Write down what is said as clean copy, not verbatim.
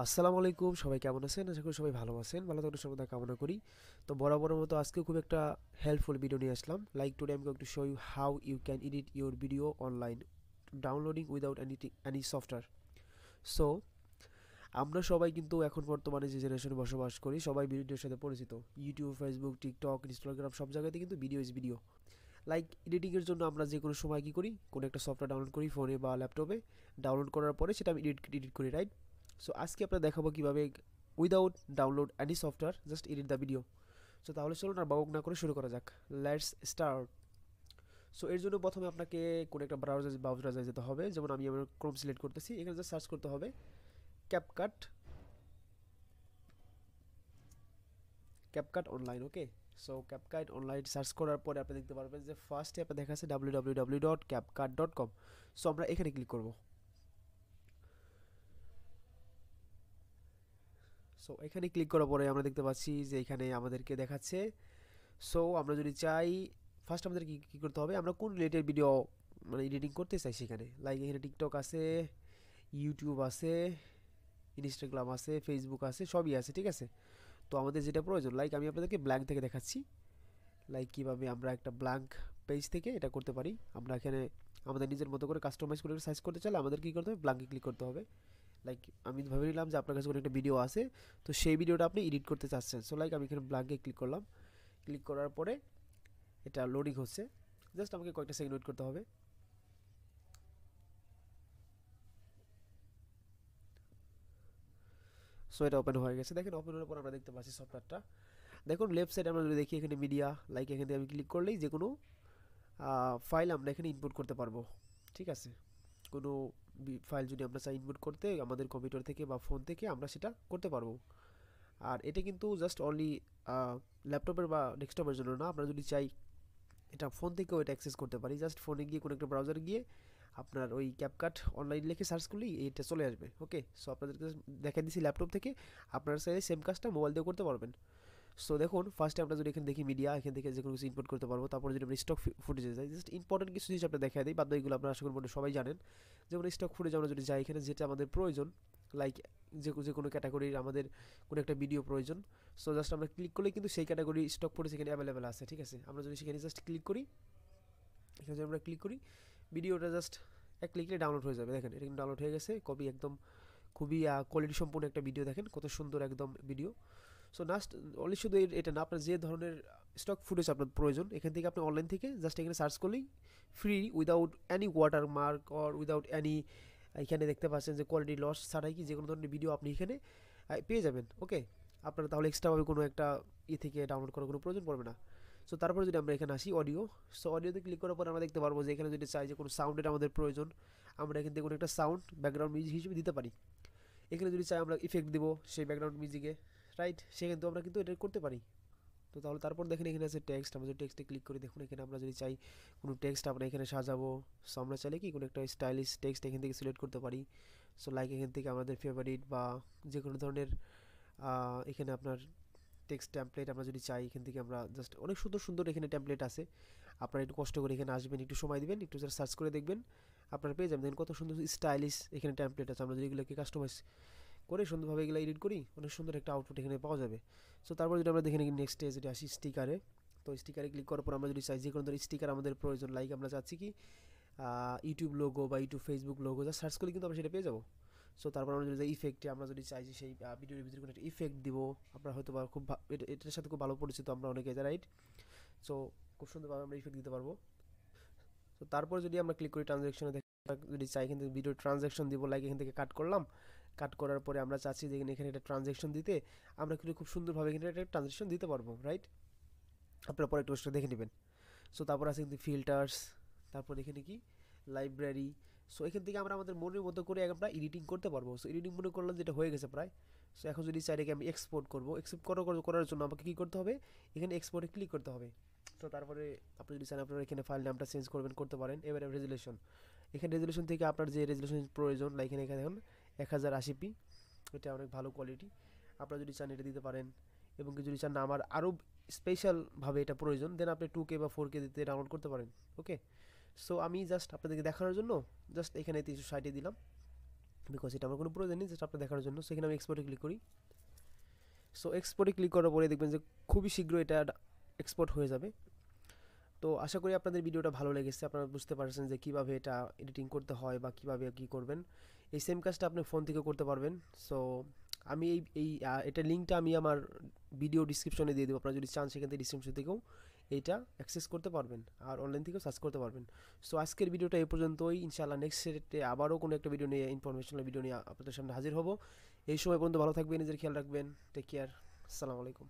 আসসালামু আলাইকুম, সবাই কেমন আছেন? আশা করি সবাই ভালো আছেন। ভালো থাকার সর্বদা কামনা করি। তো বরাবরের মতো আজকেও খুব একটা হেল্পফুল ভিডিও নিয়ে আসলাম। Like today I am going to show you how you can edit your video online downloading without any software. So আমরা সবাই কিন্তু এখন বর্তমানে যে জেনারেশনে বসবাস করি সবাই ভিডিওর সাথে পরিচিত। ইউটিউব, ফেসবুক, টিকটক, ইনস্টাগ্রাম সব জায়গাতে কিন্তু ভিডিও ইজ ভিডিও। লাইক এডিটিংয়ের জন্য আমরা যে কোনো সময় কী করি, কোনো একটা সফটওয়্যার ডাউনলোড করি ফোনে বা ল্যাপটপে। ডাউনলোড করার পরে সেটা আমি এডিট করি, রাইট? সো আজকে আপনারা দেখাবো কীভাবে without download any software just edit the video. So তাহলে চলুন আর বাবক না করে শুরু করা যাক। Let's start. সো এর জন্য প্রথমে আপনাকে কোনো একটা ব্রাউজারে যেতে হবে। যেমন আমি আমার ক্রোম সিলেক্ট করতেছি, এখানে জাস্ট সার্চ করতে হবে ক্যাপকাট ক্যাপকাট অনলাইন। ওকে, সো ক্যাপকাট অনলাইন সার্চ করার পরে আপনি দেখতে পারবেন যে ফার্স্টে আপনার দেখা আছে www.capcut.com। সো আমরা এখানে ক্লিক করব। সো এখানে ক্লিক করার পরে আমরা দেখতে পাচ্ছি যে এখানে আমাদেরকে দেখাচ্ছে। সো আমরা যদি চাই ফার্স্ট আমাদের কী করতে হবে, আমরা কোন রিলেটেড ভিডিও মানে এডিটিং করতে চাই সেখানে। লাইক এখানে টিকটক আছে, ইউটিউব আছে, ইনস্টাগ্রাম আছে, ফেসবুক আছে, সবই আছে, ঠিক আছে। তো আমাদের যেটা প্রয়োজন, লাইক আমি আপনাদেরকে ব্ল্যাঙ্ক থেকে দেখাচ্ছি লাইক কীভাবে আমরা একটা ব্ল্যাঙ্ক পেজ থেকে এটা করতে পারি। আমরা এখানে আমাদের নিজের মতো করে কাস্টমাইজ করে সাইজ করতে চাইলে আমাদের কী করতে হবে, ব্ল্যাঙ্কে ক্লিক করতে হবে। লাইক আমি ভেবে নিলাম যে আপনার কাছে কোনো একটা ভিডিও আছে, তো সেই ভিডিওটা আপনি এডিট করতে চাচ্ছেন। সো লাইক আমি এখানে ব্ল্যাঙ্কে ক্লিক করলাম। ক্লিক করার পরে এটা লোডিং হচ্ছে, জাস্ট আমাকে কয়েকটা সেকেন্ড ওয়েট করতে হবে। সো এটা ওপেন হয়ে গেছে। দেখেন ওপেন হওয়ার পর আমরা দেখতে পাচ্ছি সফটওয়্যারটা। দেখুন লেফট সাইডে আমরা যদি দেখি এখানে মিডিয়া, লাইক এখানে আমি ক্লিক করলেই যে কোনো ফাইল আমরা এখানে ইনপুট করতে পারবো, ঠিক আছে। কোনো ফাইল যদি আমরা চাই ইনপুট করতে আমাদের কম্পিউটার থেকে বা ফোন থেকে, আমরা সেটা করতে পারবো। আর এটা কিন্তু জাস্ট অনলি ল্যাপটপের বা ডেস্কটপের জন্য না, আমরা যদি চাই এটা ফোন থেকেও এটা অ্যাক্সেস করতে পারি। জাস্ট ফোনে গিয়ে কোনো একটা ব্রাউজারে গিয়ে আপনার ওই ক্যাপকাট অনলাইন লিখে সার্চ করলেই এটা চলে আসবে। ওকে, সো আপনাদেরকে দেখা দিচ্ছি ল্যাপটপ থেকে, আপনারা চাইলে সেম কাজটা মোবাইল দিয়েও করতে পারবেন। সো দেখুন ফার্স্টে আমরা যদি এখানে দেখি মিডিয়া, এখান থেকে যে কোনো কিছু ইনপুট করতে পারবো। তারপরে যদি আমরা স্টক ফুটেজে যাই, জাস্ট ইম্পর্টেন্ট কিছু জিনিস আপনার দেখা দিই, বাদ বাকিগুলো আপনারা আশা করি সবাই জানেন। যেমন স্টক ফুটেজ আমরা যদি যাই, এখানে যেটা আমাদের প্রয়োজন, লাইক যে কোনো ক্যাটাগরির আমাদের কোনো একটা ভিডিও প্রয়োজন। সো জাস্ট আমরা ক্লিক করলে কিন্তু সেই ক্যাটাগরি স্টক ফুটেজ এখানে অ্যাভেলেবেল আছে, ঠিক আছে। আমরা যদি সেখানে জাস্ট ক্লিক করি, এখানে যদি আমরা ক্লিক করি, ভিডিওটা জাস্ট এক ক্লিকলে ডাউনলোড হয়ে যাবে। দেখেন এটা কিন্তু ডাউনলোড হয়ে গেছে, কপি একদম খুবই কোয়ালিটি সম্পূর্ণ একটা ভিডিও। দেখেন কত সুন্দর একদম ভিডিও। সো নাস্ট অনলি শুধু এটা না, আপনার যে ধরনের স্টক ফুটেজ আপনার প্রয়োজন, এখান থেকে আপনি অনলাইন থেকে জাস্ট এখানে সার্চ করলেই free, without any watermark or without any, এখানে দেখতে পাচ্ছেন যে কোয়ালিটি লস ছাড়াই কি যে কোনো ধরনের ভিডিও আপনি এখানে পেয়ে যাবেন। ওকে, আপনারা তাহলে এক্সট্রাভাবে কোনো একটা থেকে ডাউনলোড করার কোনো প্রয়োজন পড়বে না। সো তারপরে যদি আমরা এখানে আসি অডিও, সো অডিওতে ক্লিক করার পর আমরা দেখতে পারবো যে এখানে যদি চাই যে কোনো সাউন্ডের আমাদের প্রয়োজন, আমরা এখান থেকে কোনো একটা সাউন্ড ব্যাকগ্রাউন্ড মিউজিক হিসেবে দিতে পারি। এখানে যদি চাই আমরা ইফেক্ট দিব সেই ব্যাকগ্রাউন্ড মিউজিকে, রাইট, সে কিন্তু আমরা কিন্তু এটা করতে পারি। তো তাহলে তারপর দেখেন এখানে আছে টেক্সট, আমরা যদি টেক্সটে ক্লিক করি, দেখুন এখানে আমরা যদি চাই কোনো টেক্সট আমরা এখানে সাজাবো। সো আমরা চাইলে কি কোনো একটা স্টাইলিশ টেক্সট এখান থেকে সিলেক্ট করতে পারি। সো লাইক এখান থেকে আমাদের ফেভারিট বা যে কোনো ধরনের এখানে আপনার টেক্সট টেমপ্লেট আমরা যদি চাই, এখান থেকে আমরা জাস্ট অনেক সুন্দর সুন্দর এখানে টেমপ্লেট আছে। আপনারা একটু কষ্ট করে এখানে আসবেন, একটু সময় দিবেন, একটু সার্চ করে দেখবেন, আপনারা পেয়ে যাবেন। দেখেন কত সুন্দর স্টাইলিশ এখানে টেমপ্লেট আছে। আমরা যদি এগুলোকে কাস্টমাইজ করে সুন্দরভাবে এগুলো এডিট করি, অনেক সুন্দর একটা আউটপুট এখানে পাওয়া যাবে। সো তারপর যদি আমরা দেখে নিই নেক্সট যদি আসি স্টিকারে, তো স্টিকারে ক্লিক করার পর আমরা যদি চাই যে কোনো ধরনের স্টিকার আমাদের প্রয়োজন, লাইক আমরা চাচ্ছি কি ইউটিউব লোগো বা ইউটিউব ফেসবুক লোগো, যা সার্চ করলে কিন্তু আমরা সেটা পেয়ে যাবো। সো তারপর আমরা যদি ইফেক্টে আমরা যদি চাই যে সেই ভিডিওর ভিতরে কোনো একটা ইফেক্ট দিব, আমরা হয়তো বা খুব এটার সাথে খুব ভালো পরিচিত আমরা অনেকে, রাইট। সো খুব সুন্দরভাবে আমরা ইফেক্ট দিতে পারবো। তো তারপর যদি আমরা ক্লিক করি ট্রানজ্যাকশনে, যদি চাই এখান থেকে ভিডিও ট্রানজ্যাকশন দিব, লাইক এখান থেকে কাট করলাম। কাট করার পরে আমরা চাচ্ছি যে এখানে একটা ট্রানজ্যাকশন দিতে, আমরা কিন্তু খুব সুন্দরভাবে এখানে একটা ট্রানজ্যাকশন দিতে পারবো, রাইট। আপনারা পরে একটু দেখে নেবেন। সো তারপর আছে কিন্তু ফিল্টার্স, তারপর এখানে কি লাইব্রেরি। সো এখান থেকে আমরা আমাদের মনের মতো করে আমরা এডিটিং করতে পারবো। সো এডিটিং মনে করলাম যেটা হয়ে গেছে প্রায়। সো এখন যদি চাই এটাকে আমি এক্সপোর্ট করবো, এক্সপোর্ট করার জন্য আমাকে কী করতে হবে, এখানে এক্সপোর্টে ক্লিক করতে হবে। তো তারপরে আপনি যদি চান আপনারা এখানে ফাইল নামটা চেঞ্জ করবেন, করতে পারেন। এবারে রেজুলেশন, এখানে রেজুলেশন থেকে আপনার যে রেজুলেশন প্রয়োজন, লাইক এখানে দেখুন 1080p, এটা অনেক ভালো কোয়ালিটি। আপনারা যদি চান এটা দিতে পারেন, এবং কি যদি চান না আমার আরও স্পেশালভাবে এটা প্রয়োজন, দেন আপনি 2K বা 4K দিতে ডাউনলোড করতে পারেন। ওকে, সো আমি জাস্ট আপনাদেরকে দেখানোর জন্য জাস্ট এখানে 360 দিলাম। বিকজ এটা আমার কোনো প্রয়োজন নেই, জাস্ট আপনি দেখার জন্য। সেখানে আমি এক্সপোর্টে ক্লিক করি। সো এক্সপোর্টে ক্লিক করার পরে দেখবেন যে খুবই শীঘ্র এটা এক্সপোর্ট হয়ে যাবে। তো আশা করি আপনাদের ভিডিওটা ভালো লেগেছে, আপনারা বুঝতে পারছেন যে কীভাবে এটা এডিটিং করতে হয় বা কীভাবে কী করবেন। এই সেম কাজটা আপনি ফোন থেকে করতে পারবেন। সো আমি এটার লিঙ্কটা আমি আমার ভিডিও ডিসক্রিপশনে দিয়ে দেবো, আপনারা যদি চান সেখান থেকে ডিসক্রিপশন থেকেও এইটা অ্যাক্সেস করতে পারবেন, আর অনলাইন থেকেও সার্চ করতে পারবেন। সো আজকের ভিডিওটা এই পর্যন্তই। ইনশাআল্লাহ নেক্সট সেটে আবারও কোনো একটা ভিডিও নিয়ে, ইনফরমেশনাল ভিডিও নিয়ে আপনাদের সামনে হাজির হব। এই সময় পর্যন্ত ভালো থাকবেন, নিজের খেয়াল রাখবেন। Take care. আসসালামু আলাইকুম।